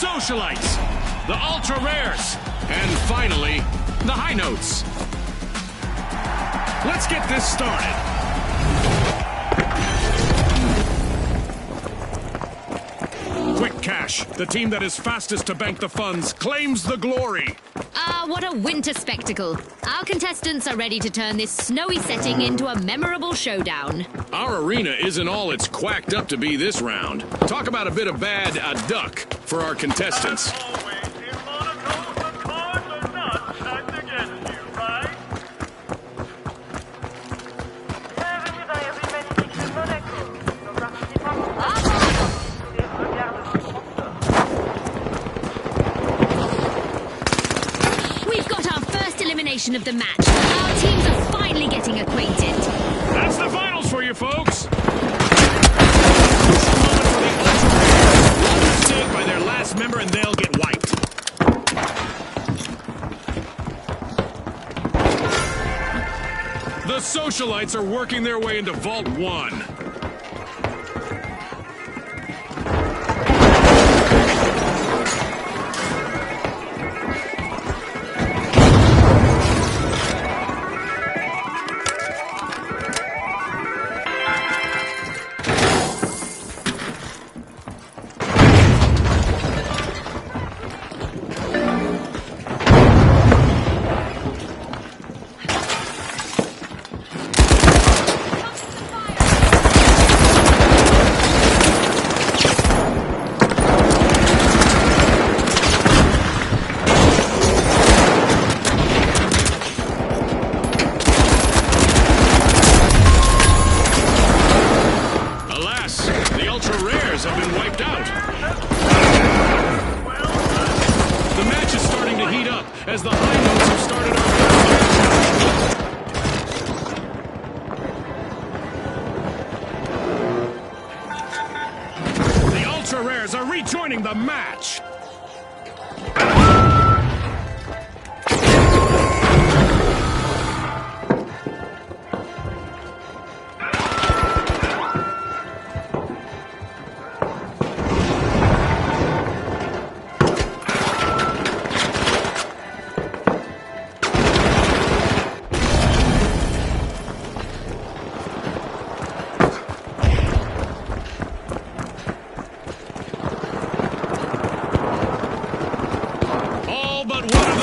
Socialites, the Ultra Rares, and finally, the High Notes. Let's get this started. Quick Cash, the team that is fastest to bank the funds, claims the glory. What a winter spectacle. Our contestants are ready to turn this snowy setting into a memorable showdown. Our arena isn't all it's quacked up to be this round. Talk about a bit of bad duck for our contestants. Of the match. Our teams are finally getting acquainted. That's the finals for you, folks. Saved by their last member, and they'll get wiped. The Socialites are working their way into Vault 1. As the High Notes have started our... The Ultra Rares are rejoining the match!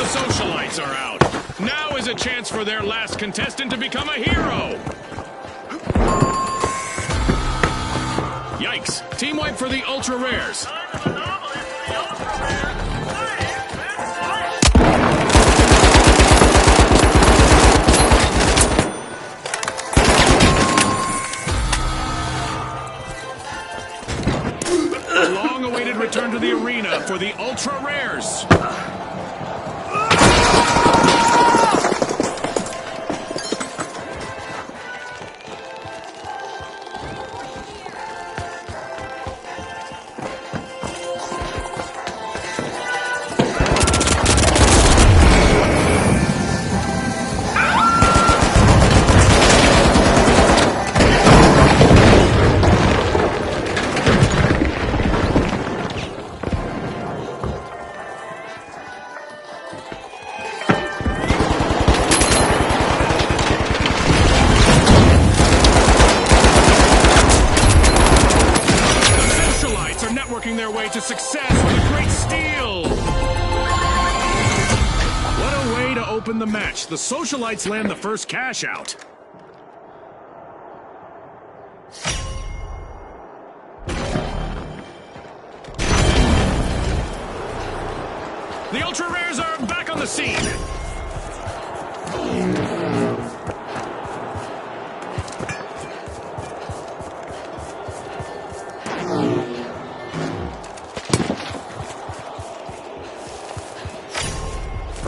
Socialites are out. Now is a chance for their last contestant to become a hero. Yikes. Team wipe for the Ultra Rares. A long-awaited return to the arena for the Ultra Rares. Their way to success with a great steal! What a way to open the match. The Socialites land the first cash out. The Ultra Rares are back on the scene.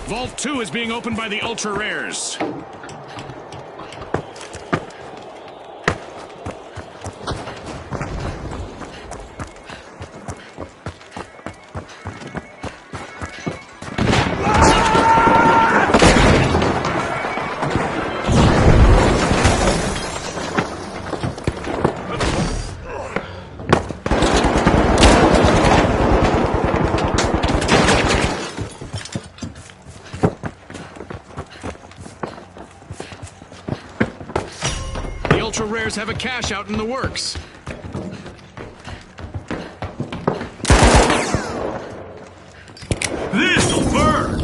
Vault 2 is being opened by the Ultra Rares. Ultra Rares have a cash out in the works. This'll burn!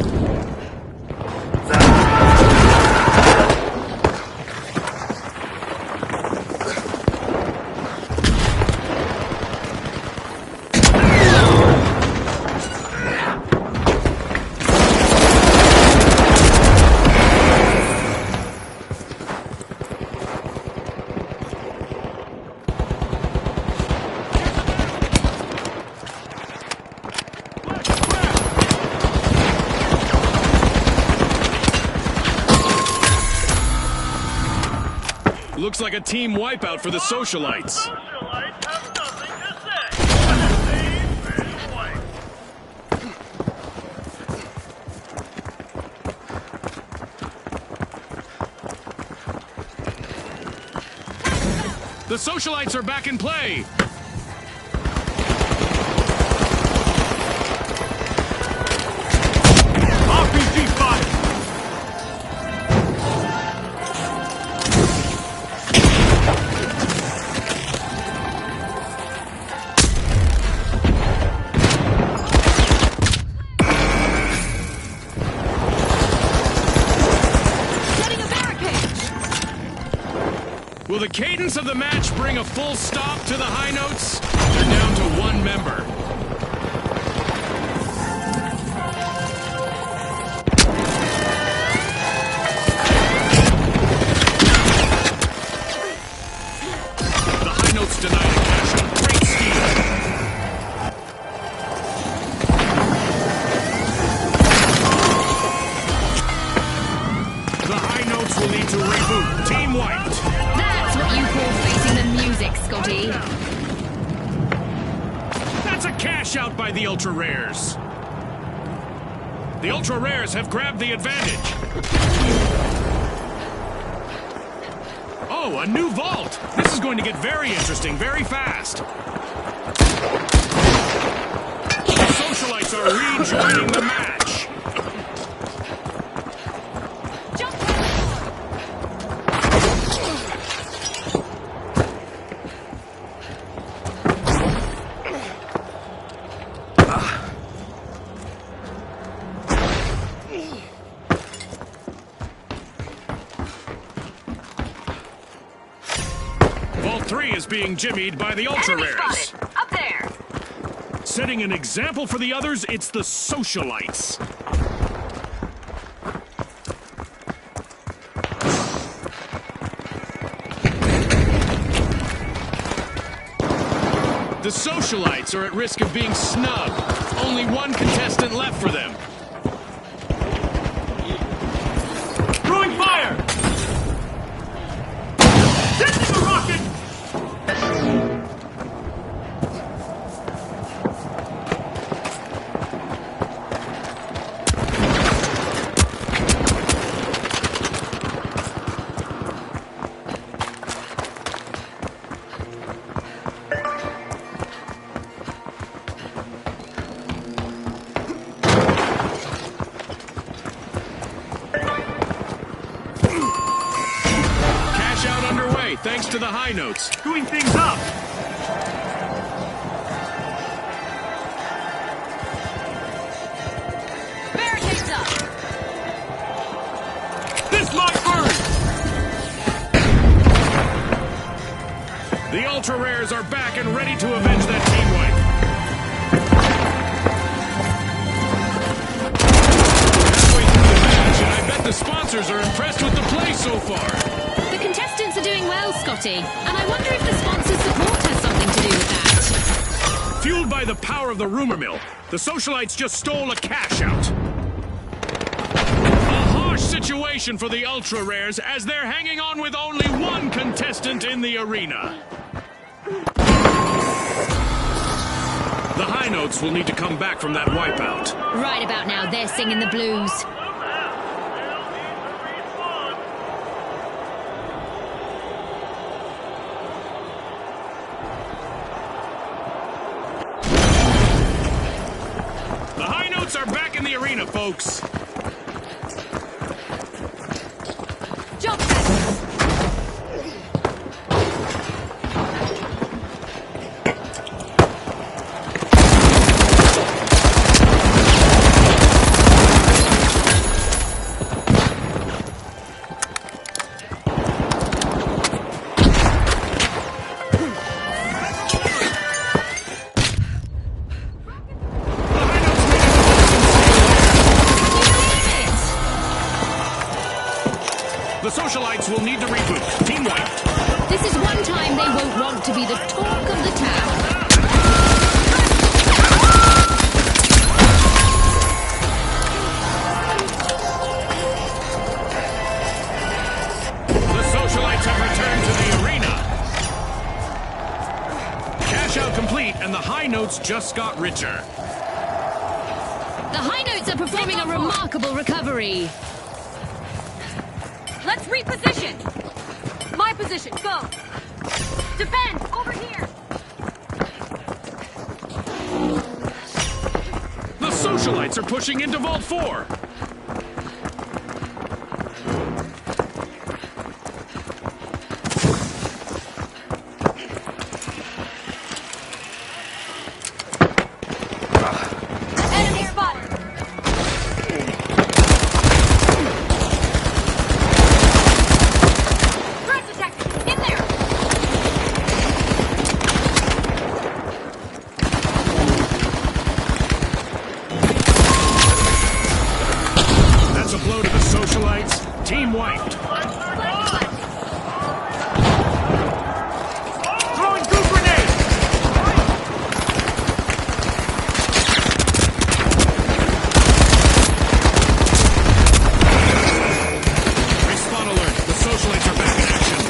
Looks like a team wipeout for the socialites. Socialites have nothing to say. Team is white. The socialites are back in play. RPG fire! Setting a barricade! Will the cadence of the match bring a full stop to the high notes? They're down to one member. The high notes denied a cash out. Great steal. The high notes will need to reboot. Team wiped. That's what you call facing the music, Scotty. That's a cash out by the Ultra Rares. The Ultra Rares have grabbed the advantage. Oh, a new vault. This is going to get very interesting very fast. The socialites are rejoining the match. Jump! Vault 3 is being jimmied by the Ultra Enemy Rares. spotted! Up there! Setting an example for the others, it's the socialites. The socialites are at risk of being snubbed. Only one contestant left for them. Throwing fire! Sending a rocket! Cash out underway, thanks to the high notes. Doing things up! Barricades up! This might burn! The Ultra Rares are back and ready to avenge that team wipe. Halfway through the match, and I bet the sponsors are impressed with the play so far. The contestants are doing well, Scotty, and I wonder if the sponsors' support has something to do with that. Fueled by the power of the rumor mill, the socialites just stole a cash out. A harsh situation for the Ultra Rares as they're hanging on with only one contestant in the arena. The high notes will need to come back from that wipeout. Right about now, they're singing the blues. The high notes are back in the arena, folks. Jump! The socialites will need to reboot. Team wiped. This is one time they won't want to be the talk of the town. The socialites have returned to the arena. Cash out complete, and the high notes just got richer. The High Notes are performing a remarkable recovery. Let's reposition. My position, go. Defend, over here. The socialites are pushing into Vault 4. Enemy spotted. Threat detected. In there. That's a blow to the socialites. Team wiped. Throwing goo grenade! Respawn alert. The socialites are back in action.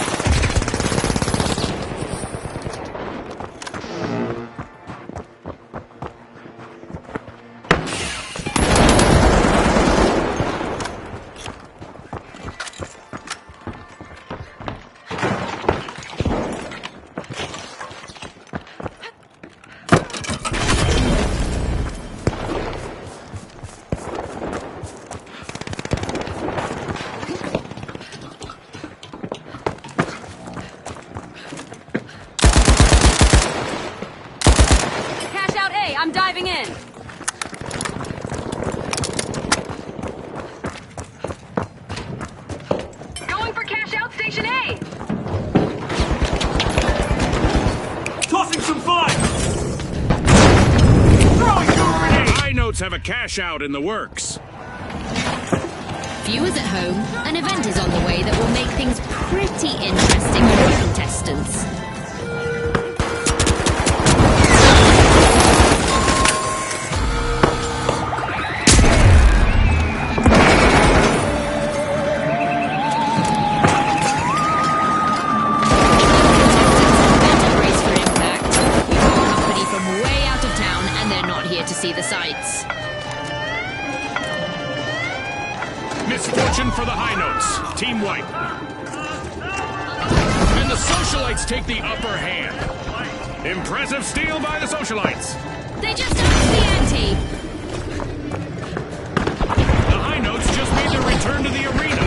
Cash out A, I'm diving in. Going for cash out station A. Tossing some fire! Throwing goo grenade! High notes have a cash out in the works. Viewers at home, an event is on the way that will make things pretty interesting for our contestants. Brace for impact. We've got company from way out of town, and they're not here to see the sights. Misfortune for the high notes. Team wipe. And the socialites take the upper hand. Impressive steal by the socialites. They just upped the ante. The high notes just made their return to the arena.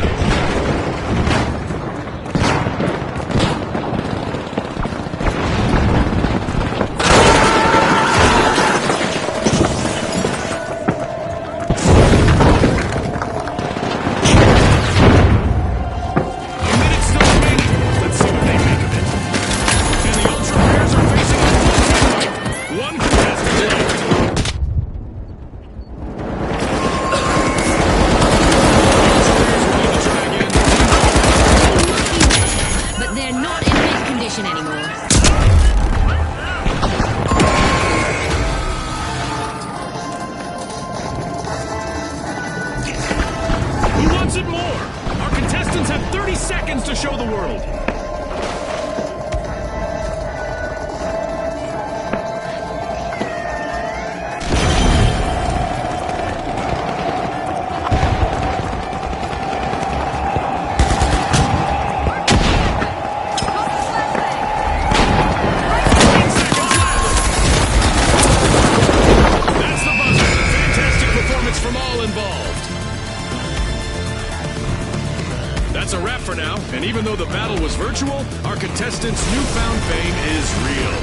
A minute still remaining. Let's see what they make of it. And the ultra rares are facing a full team fight. One contestant left. But they're not in mint condition anymore. Who wants it more? Our contestants have 30 seconds to show the world. That's the buzzer. Fantastic performance from all involved. That's a wrap for now, and even though the battle was virtual, our contestants' newfound fame is real.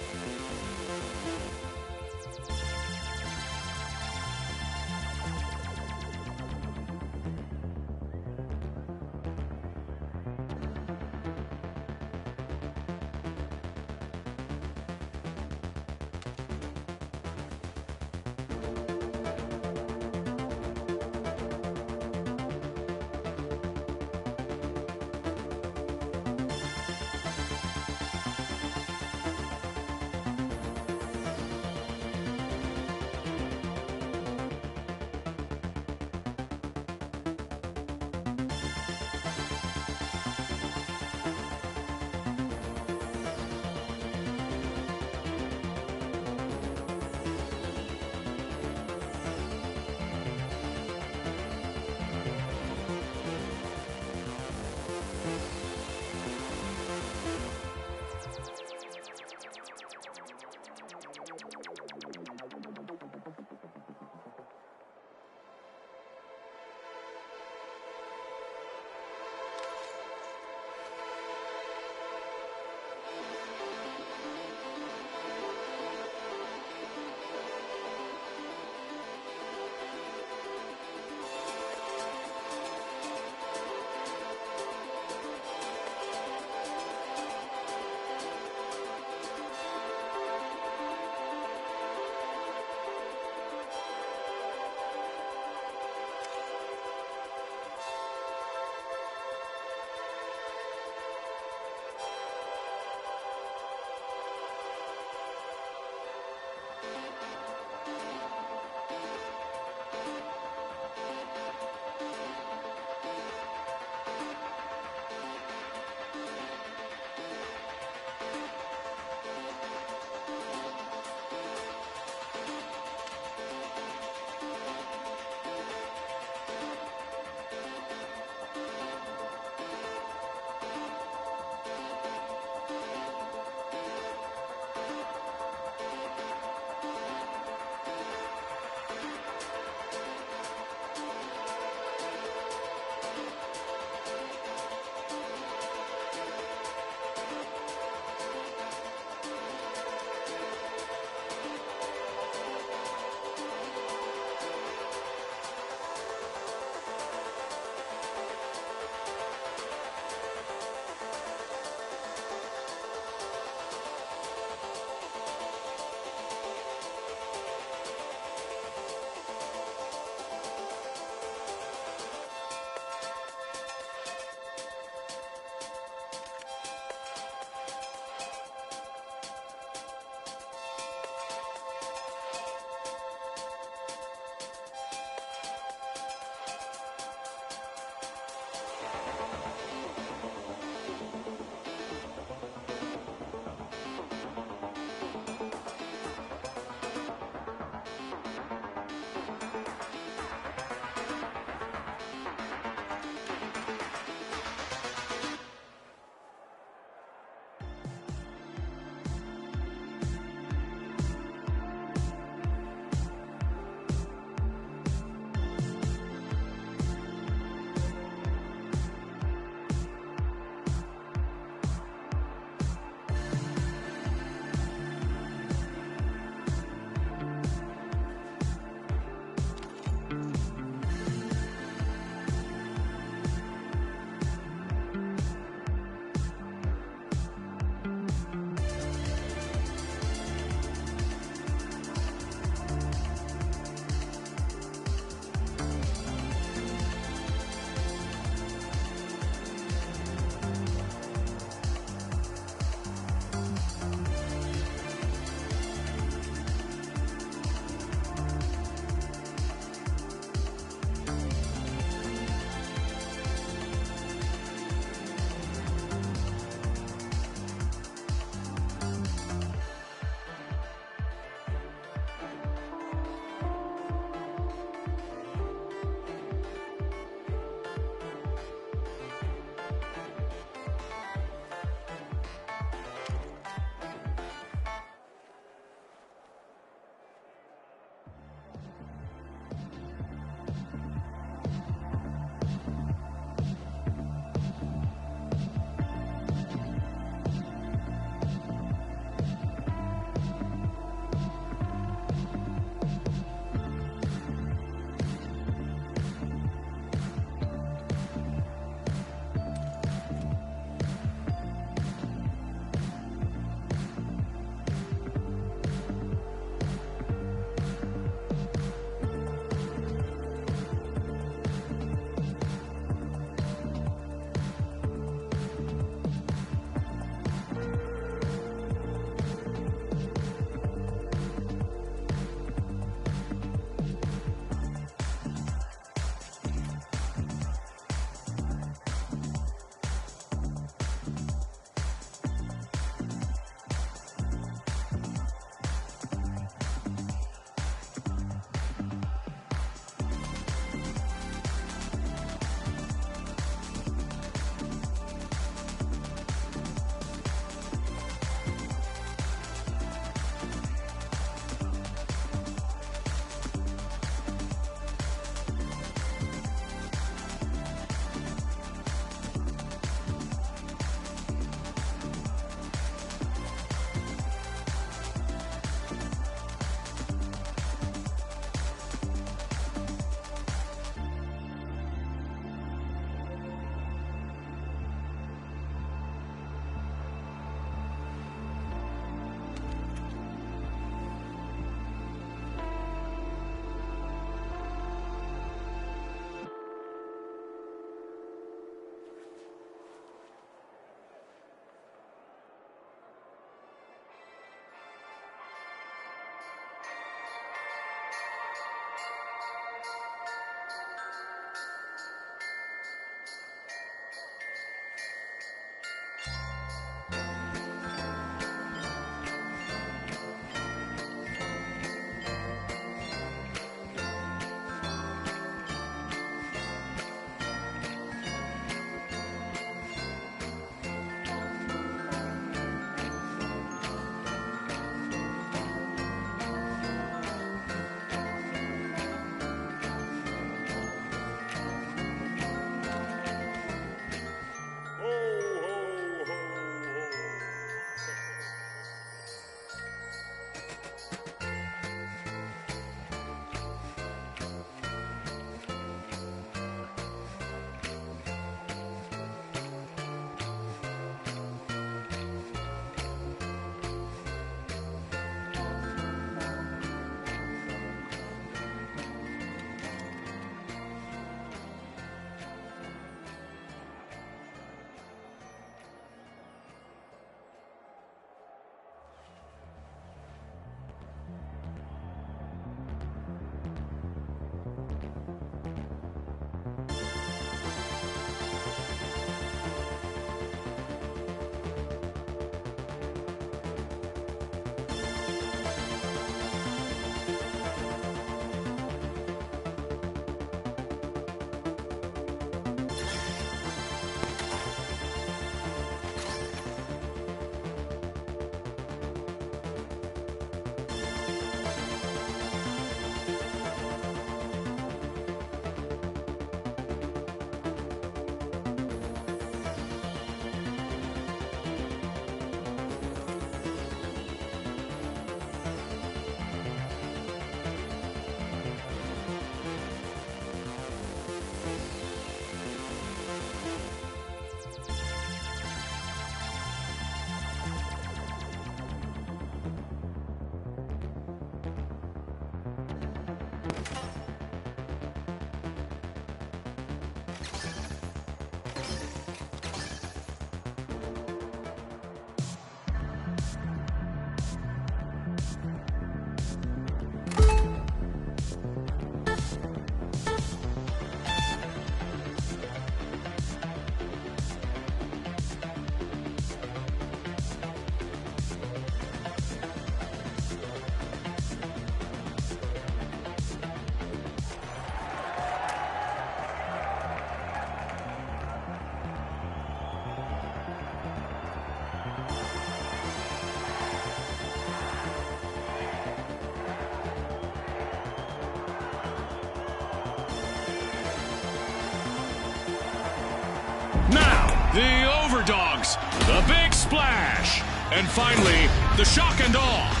The Overdogs, the Big Splash, and finally, the Shock and Awe.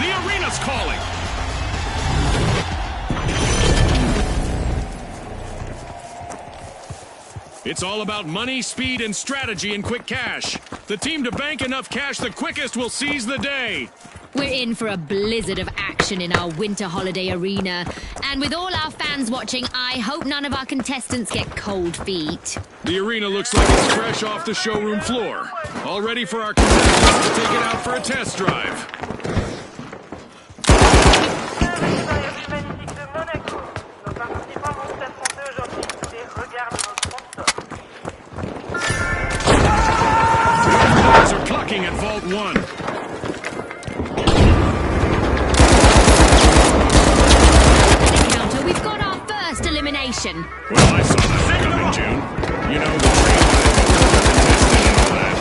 The arena's calling. It's all about money, speed, and strategy in quick cash. The team to bank enough cash the quickest will seize the day. We're in for a blizzard of action in our winter holiday arena. And with all our fans watching, I hope none of our contestants get cold feet. The arena looks like it's fresh off the showroom floor. All ready for our contestants to take it out for a test drive. The are clocking at Vault 1. We've got our first elimination. Well, I saw that coming, June. You know, the train contestant and all that.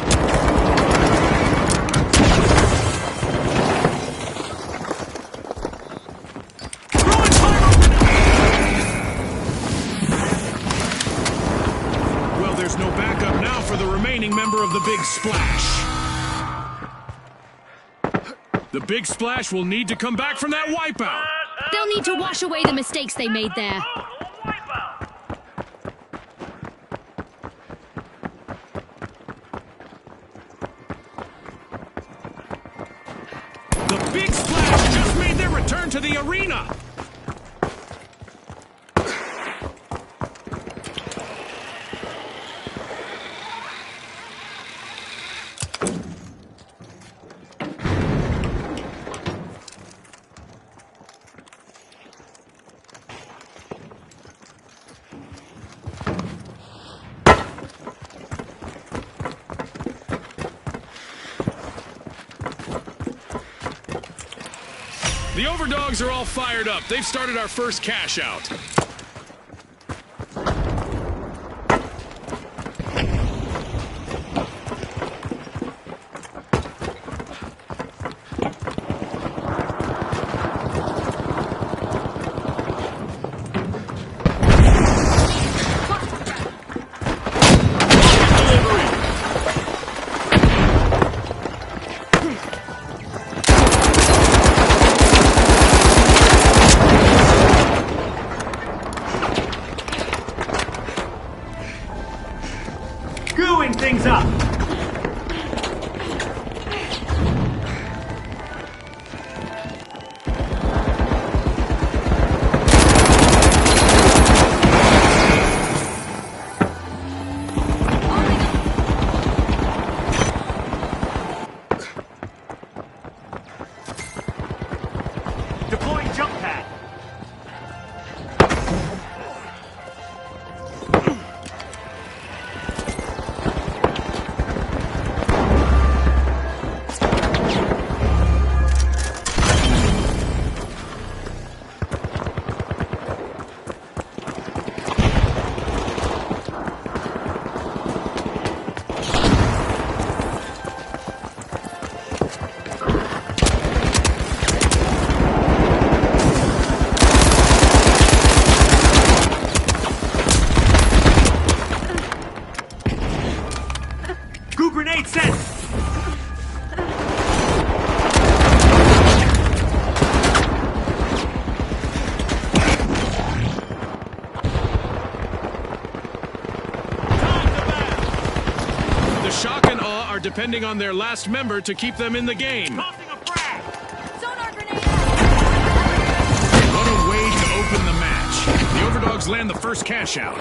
Well, there's no backup now for the remaining member of the Big Splash. The Big Splash will need to come back from that wipeout. They'll need to wash away the mistakes they made there. The Big Splash just made their return to the arena. The Overdogs are all fired up. They've started our first cash out. Screwing things up! Deploying jump pad. Grenade set! The Shock and Awe are depending on their last member to keep them in the game. Tossing a frag! Sonar grenade! What a way to open the match. The Overdogs land the first cash out.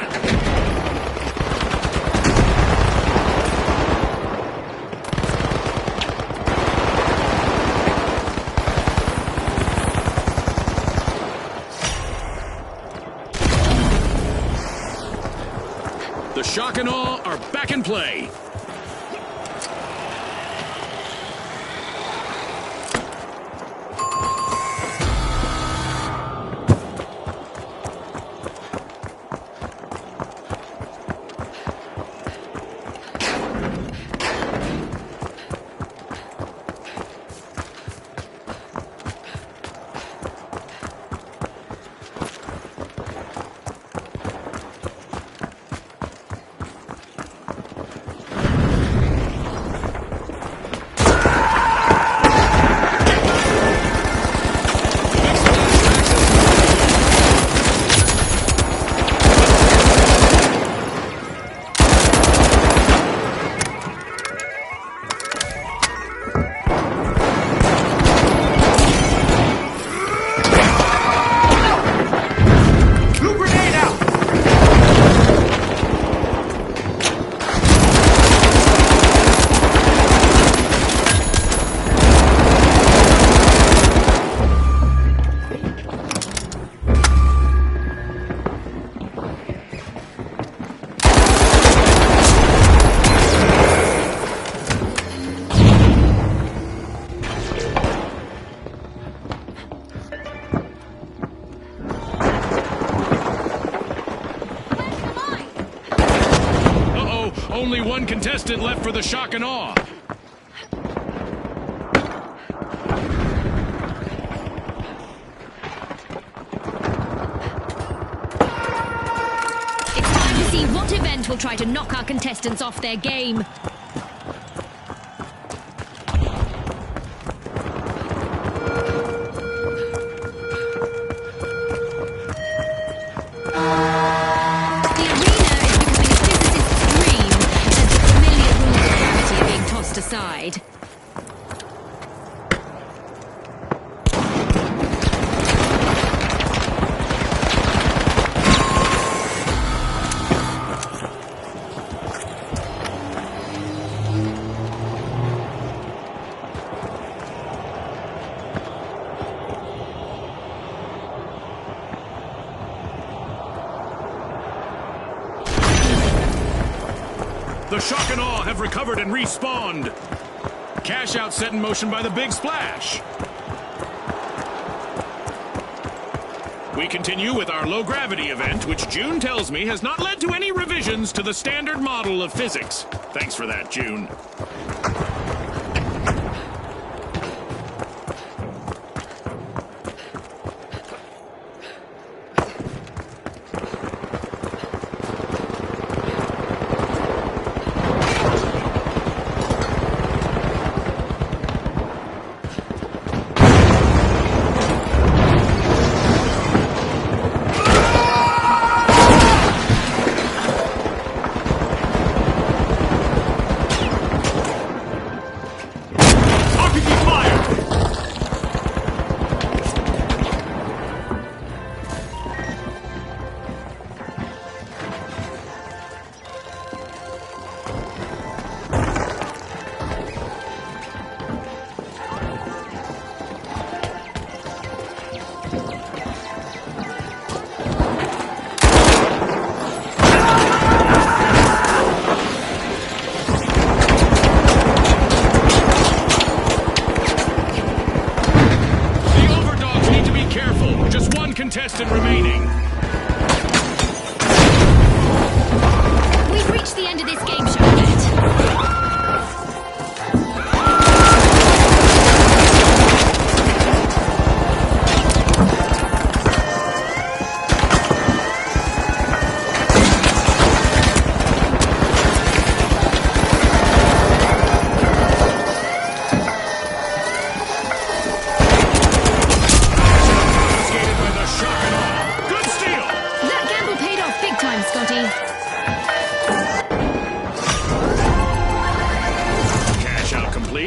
The Shock and Awe are back in play. only one contestant left for the shock and awe. It's time to see what event will try to knock our contestants off their game. Aside. The shock and awe have recovered and respawned. Cash out set in motion by the Big Splash. We continue with our low-gravity event, which June tells me has not led to any revisions to the standard model of physics. Thanks for that, June. Contestant remaining. We've reached the end of this game, Charlotte.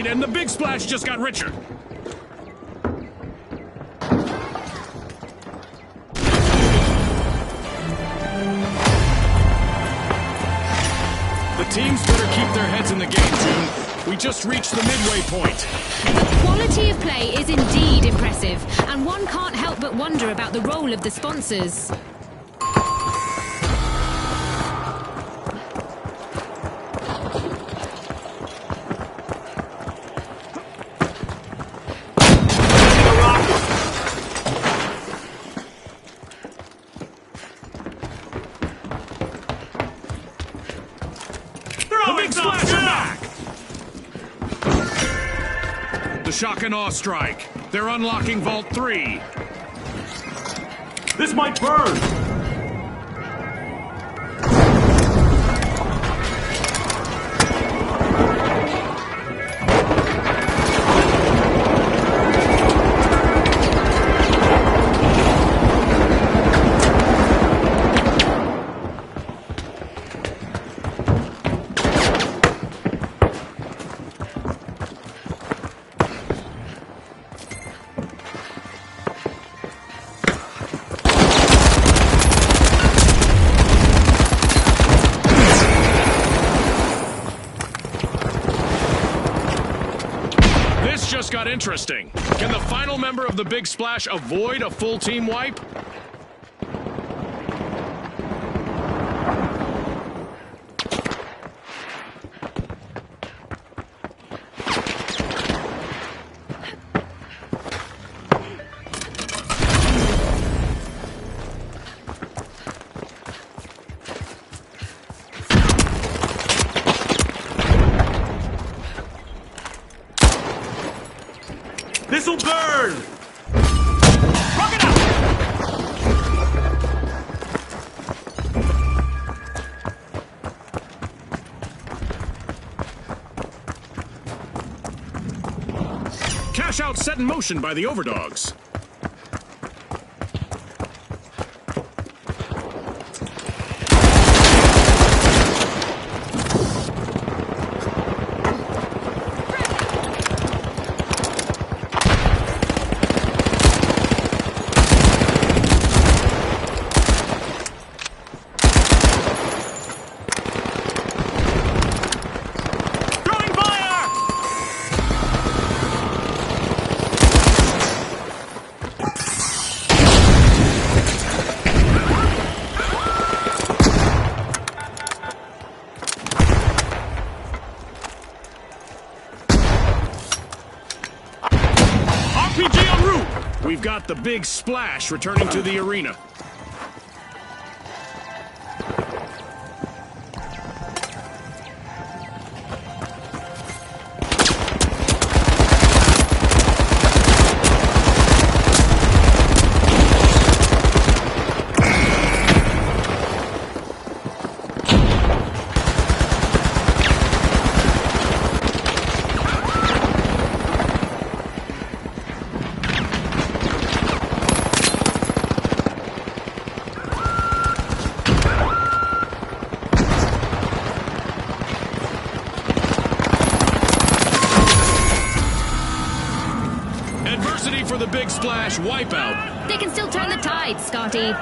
And the Big Splash just got richer. The teams better keep their heads in the game, June. We just reached the midway point. The quality of play is indeed impressive, and one can't help but wonder about the role of the sponsors. The shock and awe strike. They're unlocking Vault 3. This might burn! Just got interesting. Can the final member of the Big Splash avoid a full team wipe? This'll burn! Rocket out! Cash out set in motion by the overdogs. Throwing fire! RPG en route! We've got the big splash returning to the arena. Adversity for the big splash wipeout. They can still turn the tide, Scotty.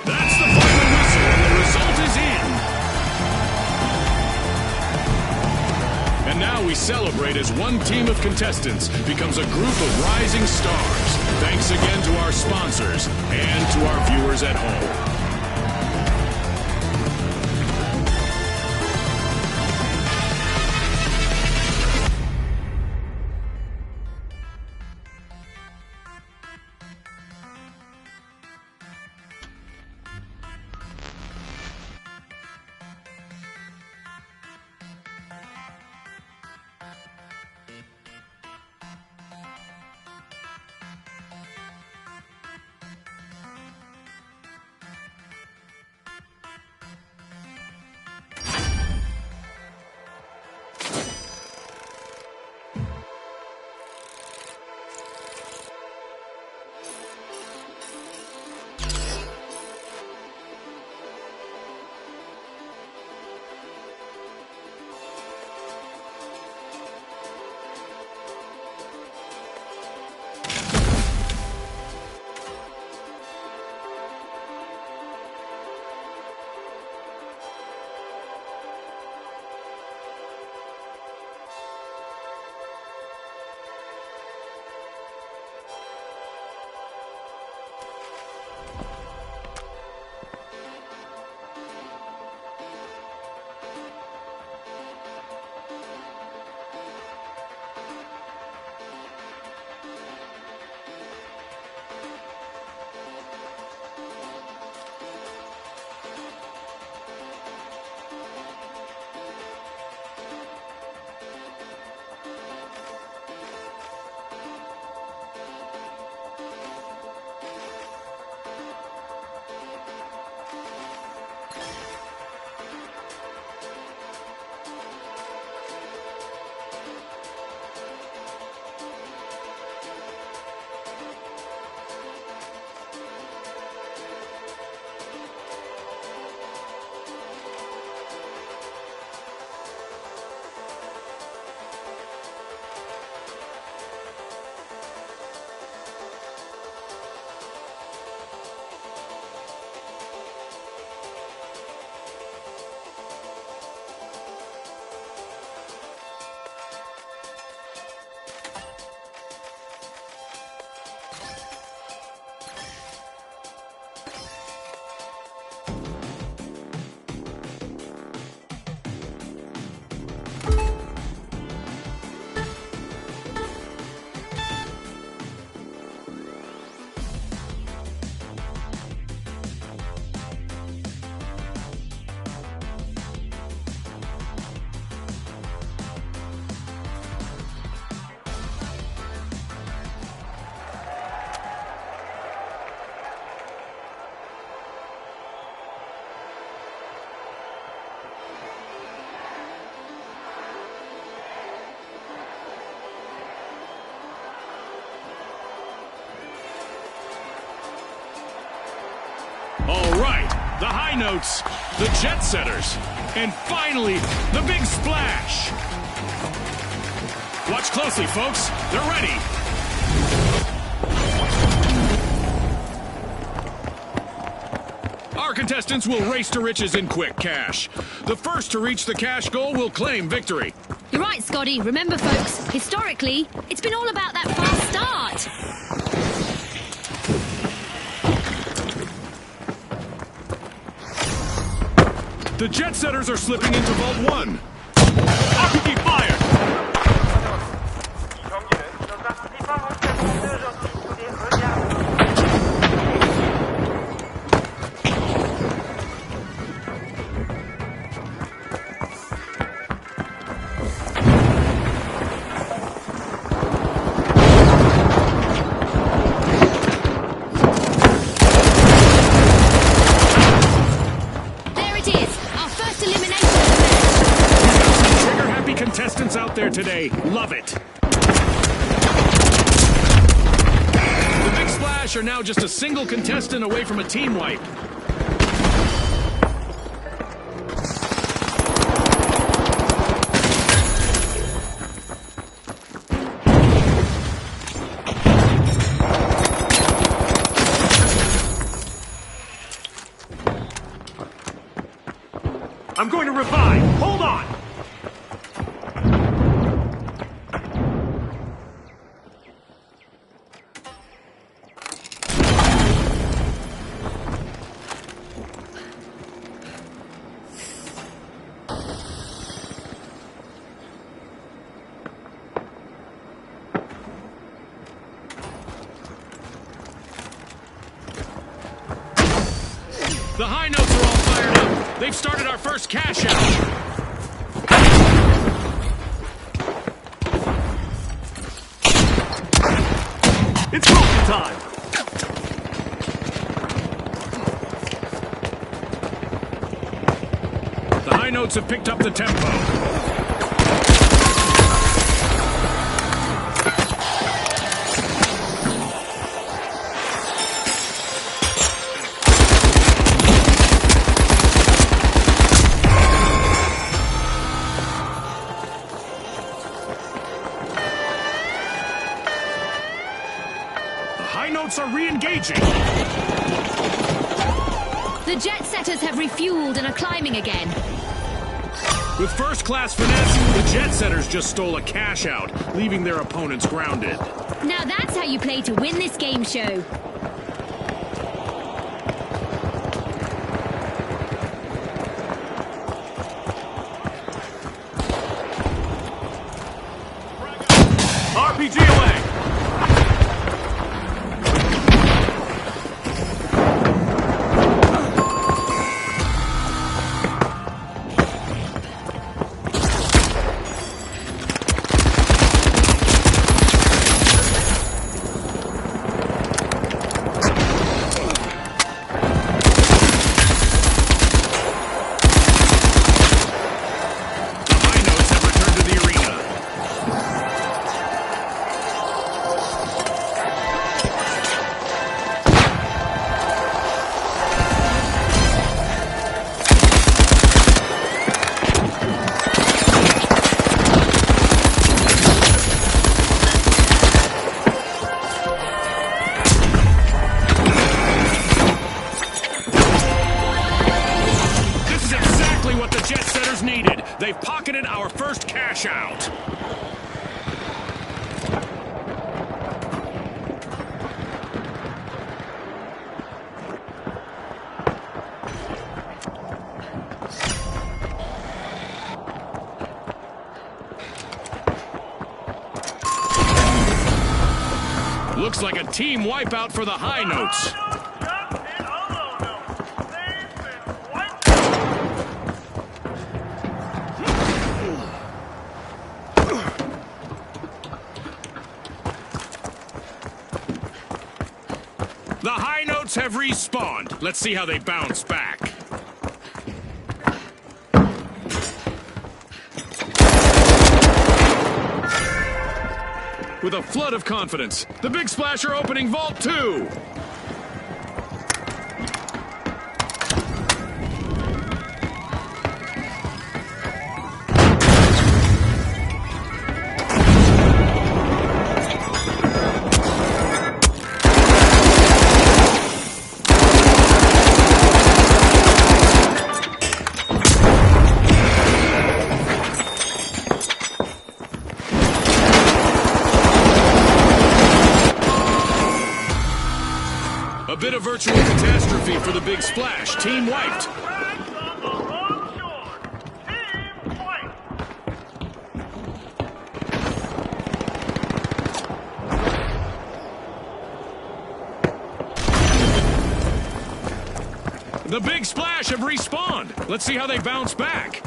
That's the final whistle, and the result is in. And now we celebrate as one team of contestants becomes a group of rising stars. Thanks again to our sponsors and to our viewers at home. All right, the high notes, the jet setters, and finally, the big splash. Watch closely, folks. They're ready. Our contestants will race to riches in quick cash. The first to reach the cash goal will claim victory. You're right, Scotty. Remember, folks, historically, it's been all about that fast start. The jet setters are slipping into Vault 1. RPG fire! Contestants out there today love it. The Big Splash are now just a single contestant away from a team wipe. I'm going to revive. Hold on. The high notes are all fired up. They've started our first cash out. It's trophy time. The high notes have picked up the tempo. High notes are re-engaging. The jet setters have refueled and are climbing again. With first-class finesse, the jet setters just stole a cash out, leaving their opponents grounded. Now that's how you play to win this game show. RPG away. They've pocketed our first cash out. Looks like a team wipeout for the high notes. The high notes have respawned. Let's see how they bounce back. With a flood of confidence, the Big Splash are opening Vault 2. A bit of virtual catastrophe for the Big Splash. Team wiped. Flags on the wrong shore. Team white. The Big Splash have respawned. Let's see how they bounce back.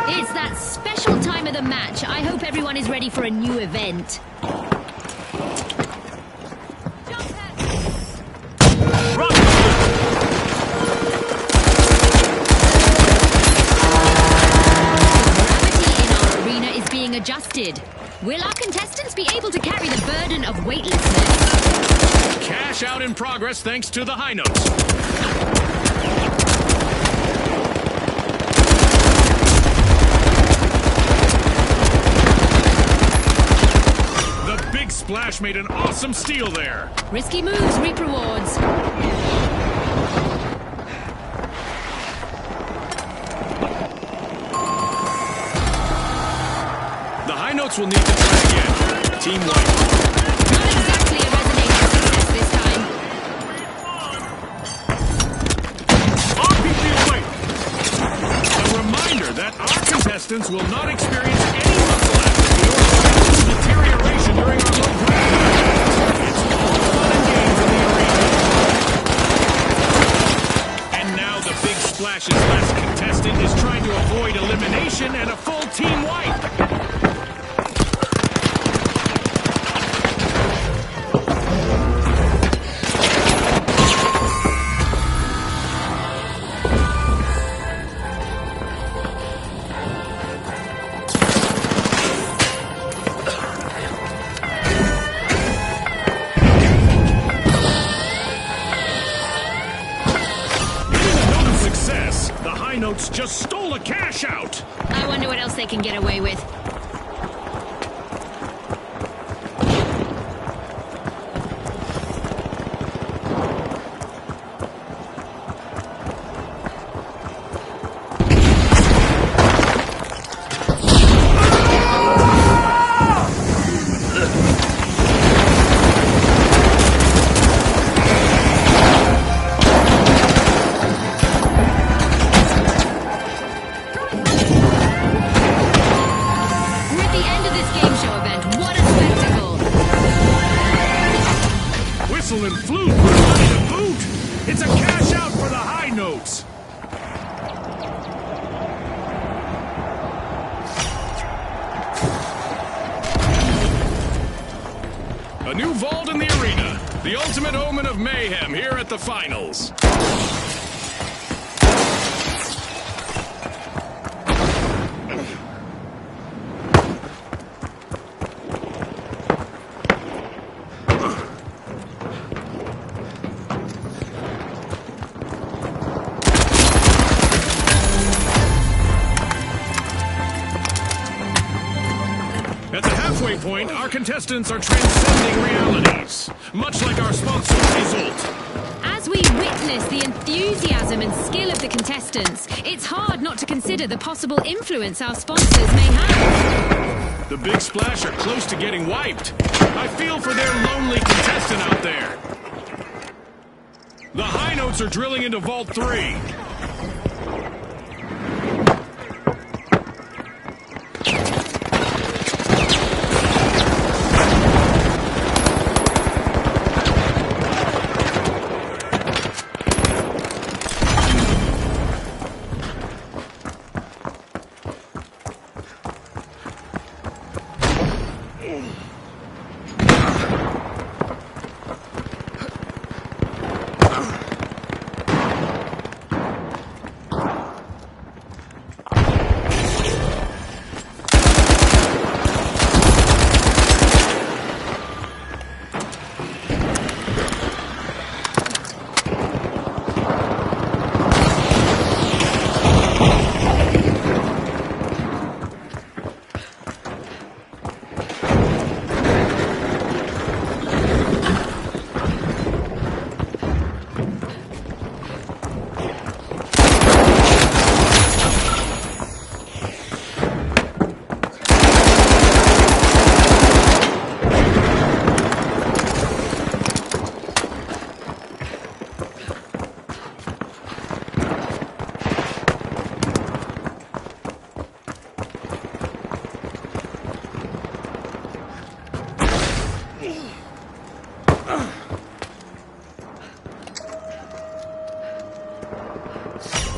It's that special time of the match. I hope everyone is ready for a new event. Gravity in our arena is being adjusted. Will our contestants be able to carry the burden of weightlessness? Cash out in progress thanks to the high notes. The Big Splash made an awesome steal there. Risky moves reap rewards. The high notes will need to try again. Team white. Not exactly a resonating success this time. RPG away! A reminder that our contestants will not experience any muscle atrophy or skeletal deterioration during our low gravity. It's all fun and games in the arena. And now the Big Splash's last contestant is trying to avoid elimination and a full team wipe. Another success. The high notes just stole a cash out. I wonder what else they can get away with. We're at the end of this game show event. What a spectacle! Whistle and flute for money to boot. It's a cash out for the high notes. A new vault in the arena. The ultimate omen of mayhem here at the finals. At the halfway point, our contestants are transcending realities, much like our sponsor, Result. As we witness the enthusiasm and skill of the contestants, it's hard not to consider the possible influence our sponsors may have. The Big Splash are close to getting wiped. I feel for their lonely contestant out there. The high notes are drilling into Vault 3.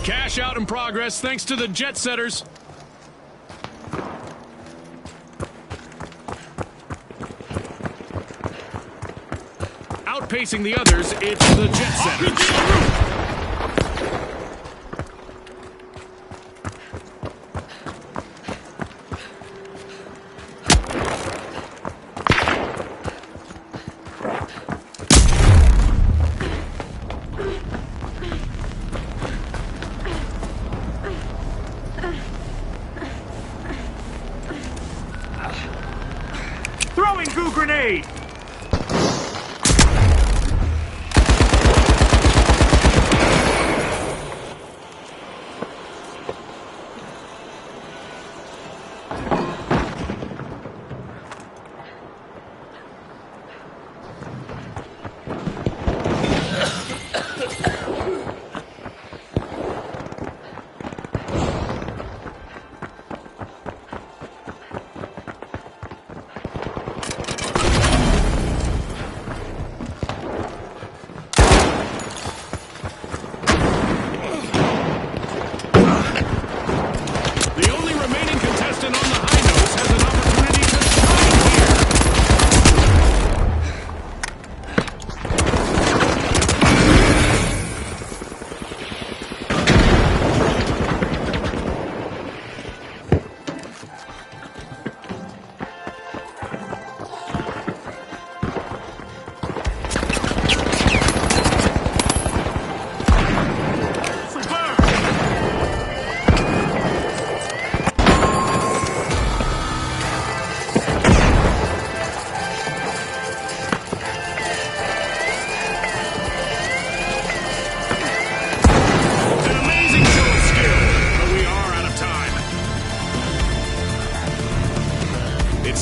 Cash out in progress thanks to the jet setters. Outpacing the others, it's the jet setters. Throwing goo grenade!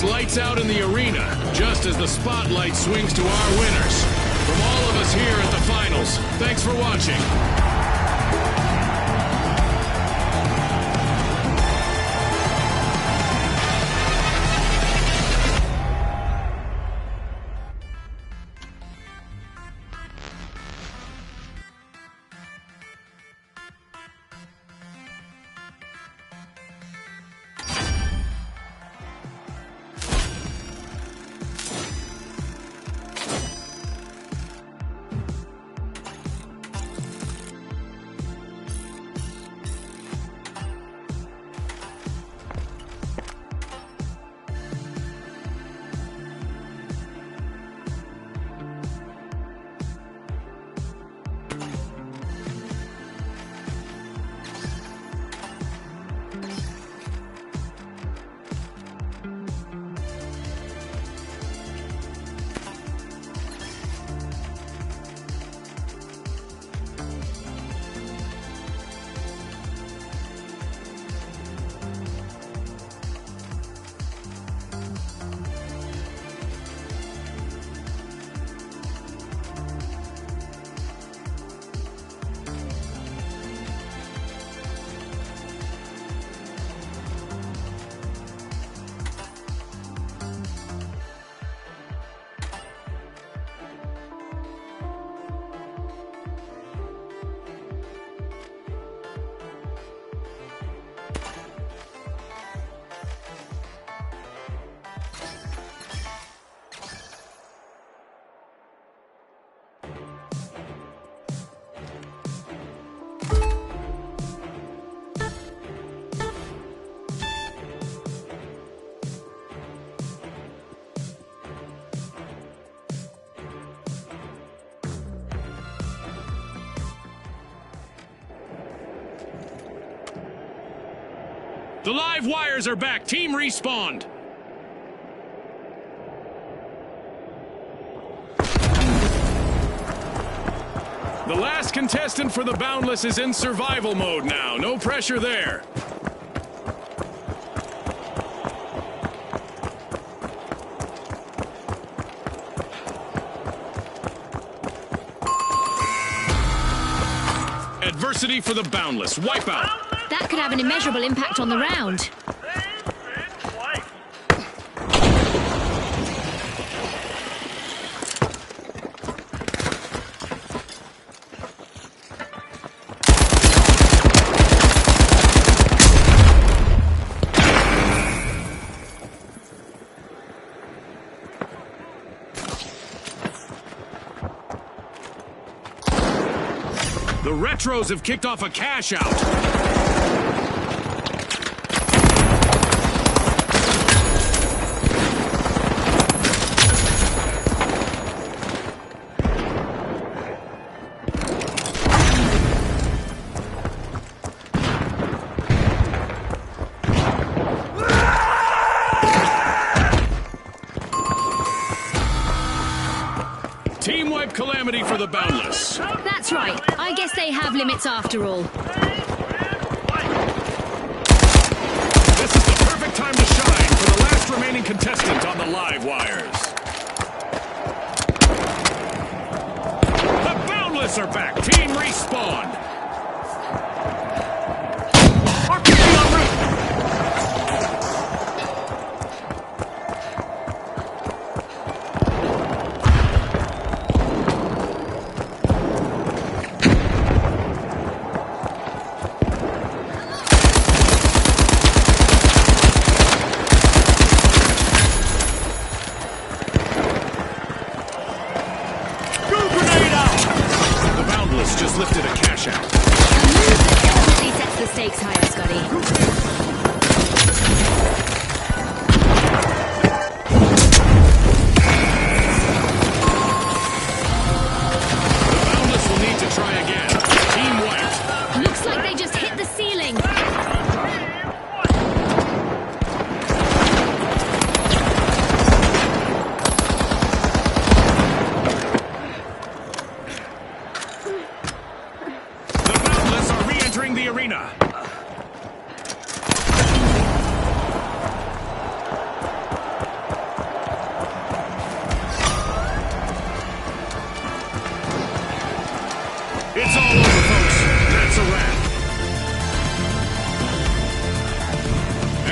Lights out in the arena, just as the spotlight swings to our winners. From all of us here at the finals, thanks for watching. The live wires are back. Team respawned. The last contestant for the Boundless is in survival mode now. No pressure there. Adversity for the Boundless. Wipeout. That could have an immeasurable impact on the round. Retros have kicked off a cash out. Team wipe calamity for the Boundless. That's right. I guess they have limits after all. This is the perfect time to shine for the last remaining contestant on the live wires. The Boundless are back. Team respawn. RPG en route! Just lifted a cash out. A move that definitely sets the stakes higher, Scotty. The Boundless will need to try again. Team wiped. Looks like they just hit the ceiling. The arena. It's all over, folks. That's a wrap.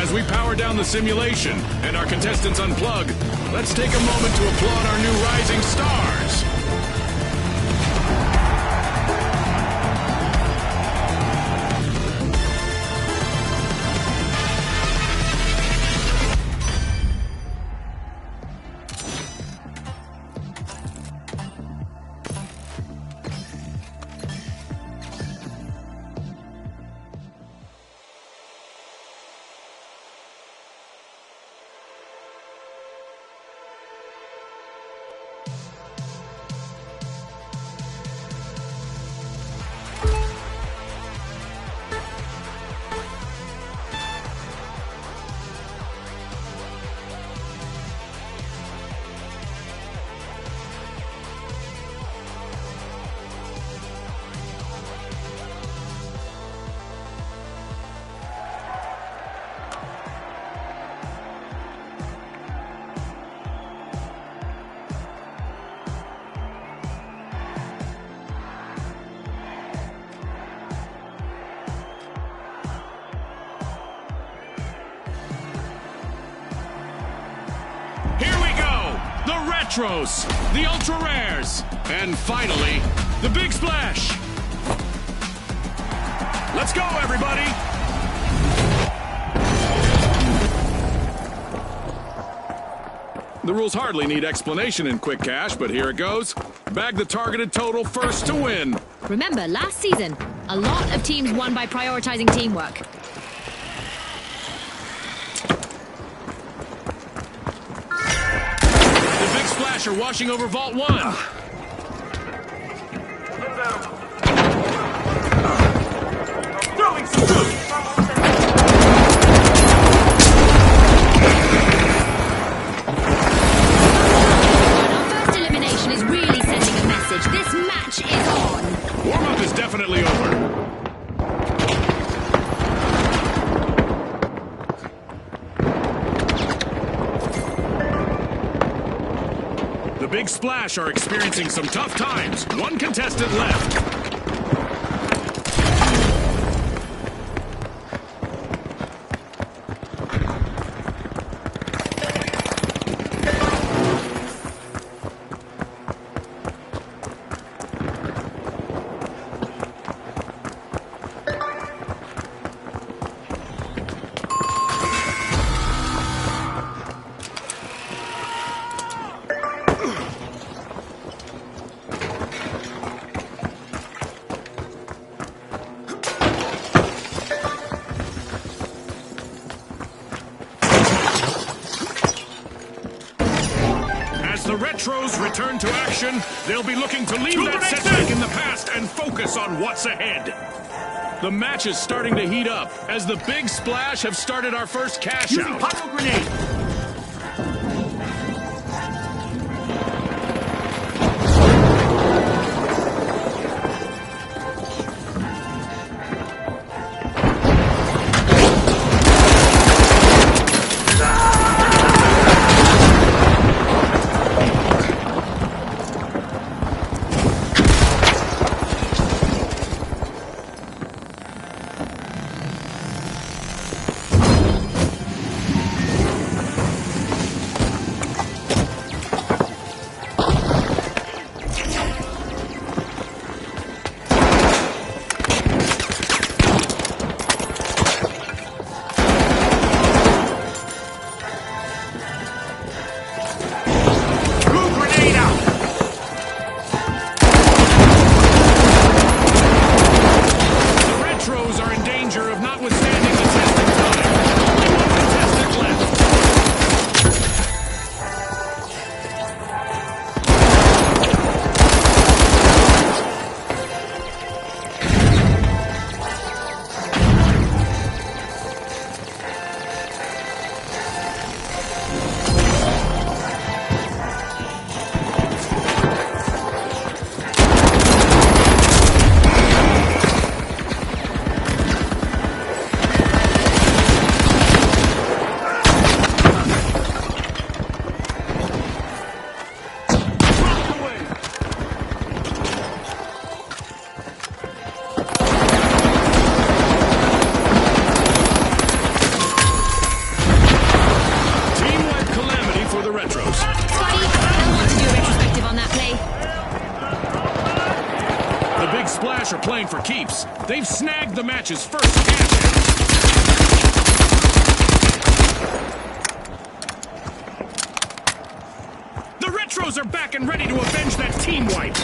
As we power down the simulation and our contestants unplug, let's take a moment to applaud our new rising stars. The Retros, the Ultra Rares, and finally, the Big Splash. Let's go, everybody! The rules hardly need explanation in Quick Cash, but here it goes. Bag the targeted total first to win. Remember, last season, a lot of teams won by prioritizing teamwork. Splash are washing over Vault 1. Throwing some food! Our first elimination is really sending a message. This match is on. Warm-up is definitely over. The Big Splash are experiencing some tough times. One contestant left. the Retros return to action, they'll be looking to leave that Grenade setback set! in the past and focus on what's ahead. The match is starting to heat up as the Big Splash have started our first cash Using out. pyro grenade. Splash are playing for keeps. They've snagged the match's first cash out. The Retros are back and ready to avenge that team wipe.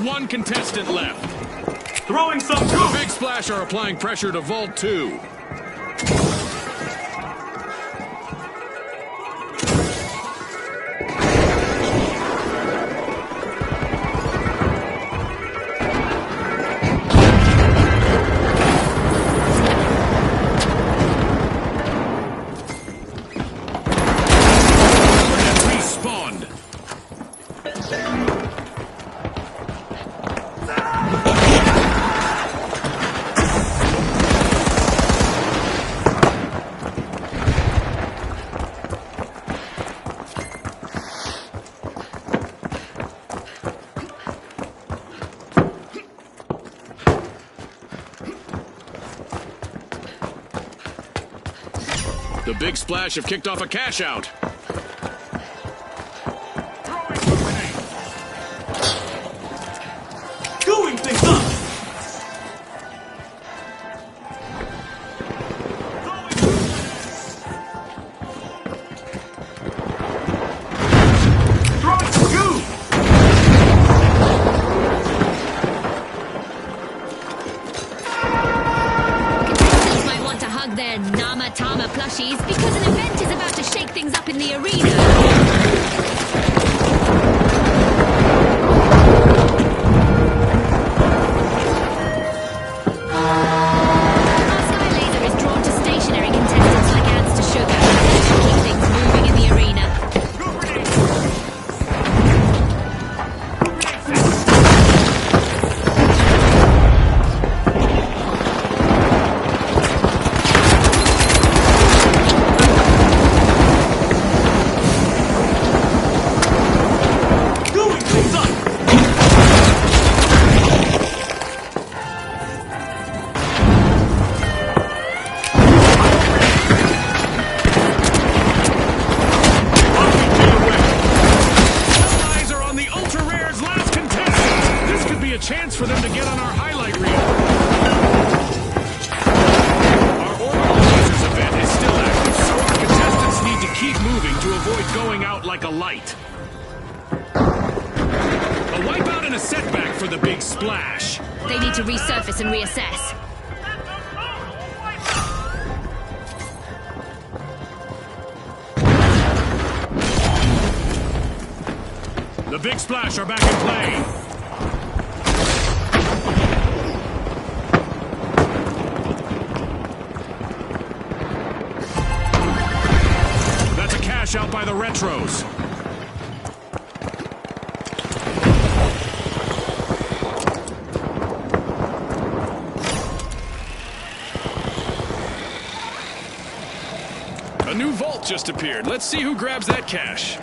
One contestant left. Throwing some The goop! Big Splash are applying pressure to Vault 2. Respawned. The Big Splash have kicked off a cash out. Doing things up! Throwing some goop! Might want to hug their Nama Tama plushies because an event is about to shake things up in be a chance for them to get on our highlight reel. Our orbital lasers event is still active, so our contestants need to keep moving to avoid going out like a light. A wipeout and a setback for the big splash. They need to resurface and reassess. That's a total wipeout. The big splash are back in play. That's a cash out by the Retros. A new vault just appeared. Let's see who grabs that cash.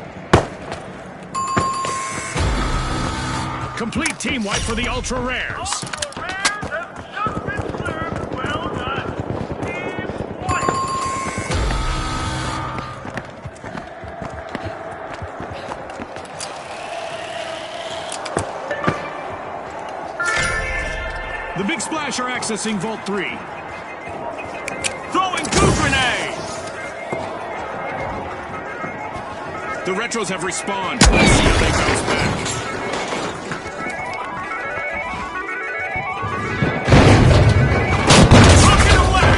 Complete team wipe for the ultra rares. Ultra rares have just been cleared. Well done. Team wipe. The big splash are accessing Vault 3. Throwing goo grenade! The Retros have respawned. Let's see how they bounce back. Rocket away!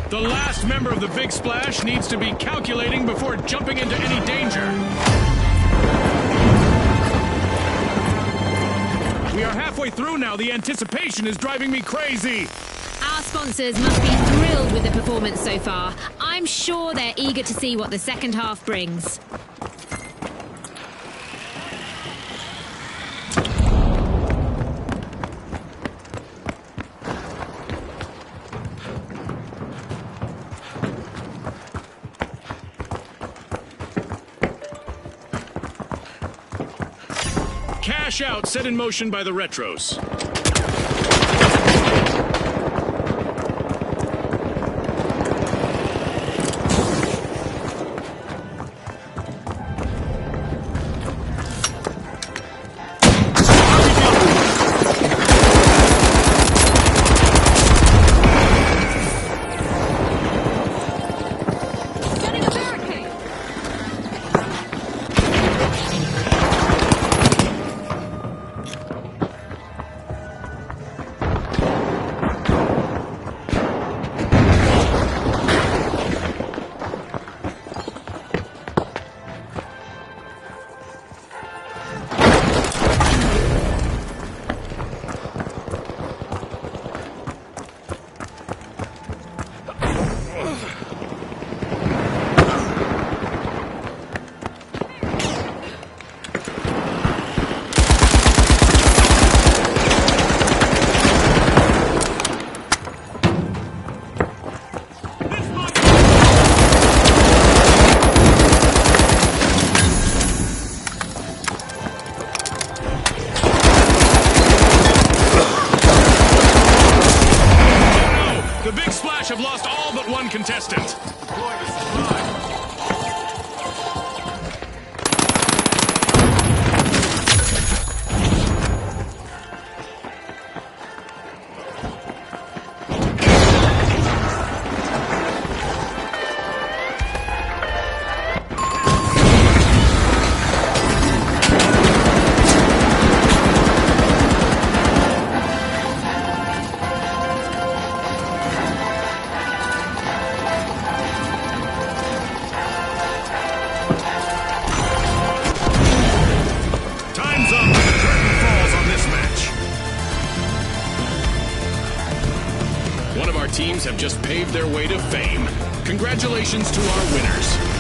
The last member of the Big Splash needs to be calculating before jumping into any danger. We are halfway through now. The anticipation is driving me crazy. Our sponsors must be thrilled with the performance so far. I'm sure they're eager to see what the second half brings. Cash out set in motion by the Retros. Getting a barricade. The Big Splash have lost all but one contestant. Time's up. The curtain falls on this match. One of our teams have just paved their way to fame. Congratulations to our winners.